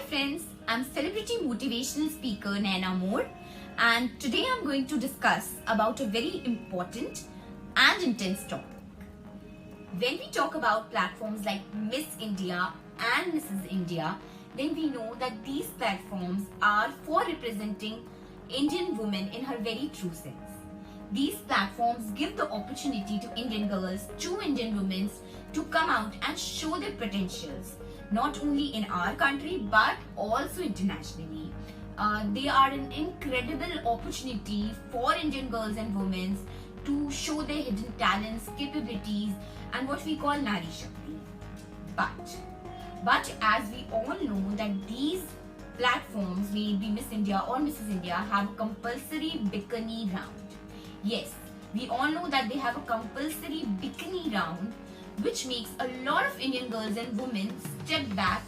friends, I'm celebrity motivational speaker Naina Moore, and today I'm going to discuss about a very important and intense topic. When we talk about platforms like Miss India and Mrs. India, then we know that these platforms are for representing Indian women in her very true sense. These platforms give the opportunity to Indian girls, to Indian women to come out and show their potentials, not only in our country but also internationally. They are an incredible opportunity for Indian girls and women to show their hidden talents, capabilities, and what we call Nari Shakti. But as we all know that these platforms, may it be Miss India or Mrs. India, have a compulsory bikini round. Yes, we all know that they have a compulsory bikini round, which makes a lot of Indian girls and women step back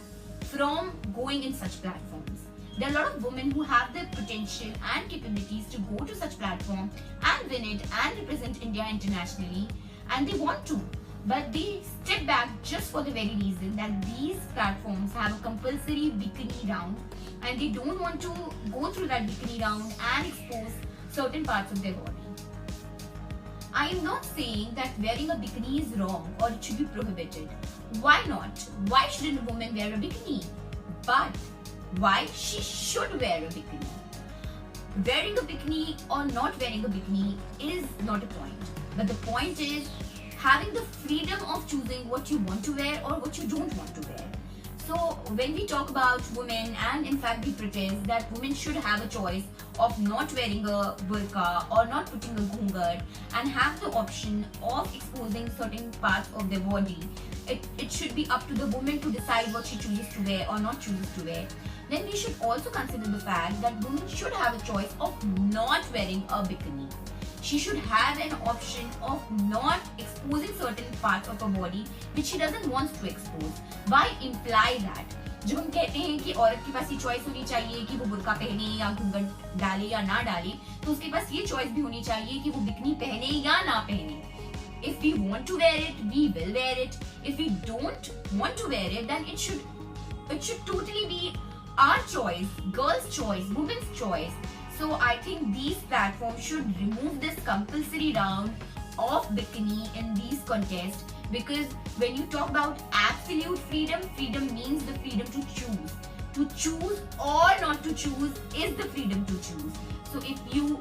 from going in such platforms. There are a lot of women who have the potential and capabilities to go to such platform and win it and represent India internationally, and they want to. But they step back just for the very reason that these platforms have a compulsory bikini round and they don't want to go through that bikini round and expose certain parts of their body. I am not saying that wearing a bikini is wrong or it should be prohibited. Why not? Why shouldn't a woman wear a bikini? But why she should wear a bikini? Wearing a bikini or not wearing a bikini is not a point. But the point is having the freedom of choosing what you want to wear or what you don't want to wear. So when we talk about women, and in fact we pretend that women should have a choice of not wearing a burqa or not putting a ghungar and have the option of exposing certain parts of their body, it should be up to the woman to decide what she chooses to wear or not chooses to wear. Then we should also consider the fact that women should have a choice of not wearing a bikini. She should have an option of not exposing certain parts of her body which she doesn't want to expose. Why imply that? जब हम कहते हैं कि औरत के पास ये choice होनी चाहिए कि वो बुर्का पहने या घूंघट डाले या ना डाले, तो उसके पास ये चॉइस भी होनी चाहिए कि वो बिकनी पहने या ना पहने. If we want to wear it, we will wear it. If we don't want to wear it, then it should totally be our choice, girls' choice, women's choice. So I think these platforms should remove this compulsory round of bikini in these contests, because when you talk about absolute freedom, freedom means the freedom to choose. To choose or not to choose is the freedom to choose. So if you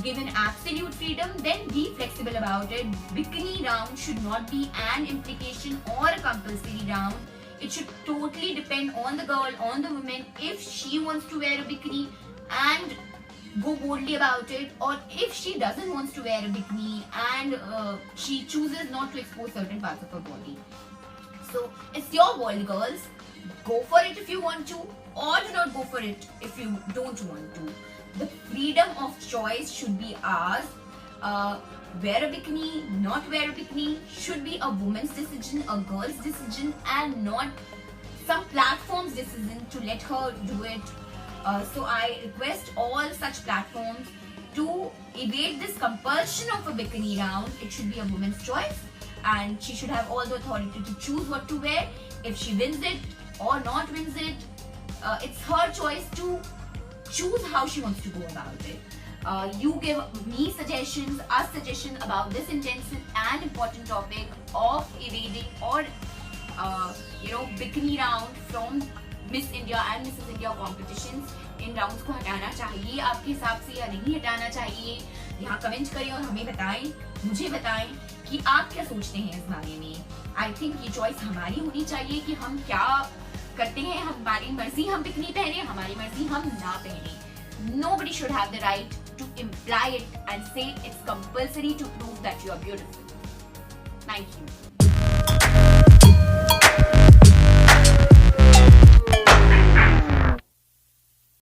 give an absolute freedom, then be flexible about it. Bikini round should not be an implication or a compulsory round. It should totally depend on the girl, on the woman, if she wants to wear a bikini and go boldly about it, or if she doesn't want to wear a bikini and she chooses not to expose certain parts of her body. So it's your world, girls. Go for it if you want to, or do not go for it if you don't want to. The freedom of choice should be ours. Wear a bikini, not wear a bikini should be a woman's decision, a girl's decision, and not some platform's decision to let her do it. So I request all such platforms to evade this compulsion of a bikini round. It should be a woman's choice and she should have all the authority to choose what to wear. If she wins it or not wins it, it's her choice to choose how she wants to go about it. You give me suggestions, us suggestions about this intense and important topic of evading or bikini round from miss India and Mrs India competitions. In rounds को हटाना चाहिए आपके हिसाब से या नहीं हटाना चाहिए? यहाँ कमेंट करें और हमें बताएं, मुझे बताएं कि आप क्या सोचते हैं इस बारे में. आई थिंक ये चॉइस हमारी होनी चाहिए कि हम क्या करते हैं. हमारी मर्जी हम बिकनी पहने, हमारी मर्जी हम ना पहने. Nobody should have the right to imply it and say it's compulsory to prove that you are beautiful. Thank you.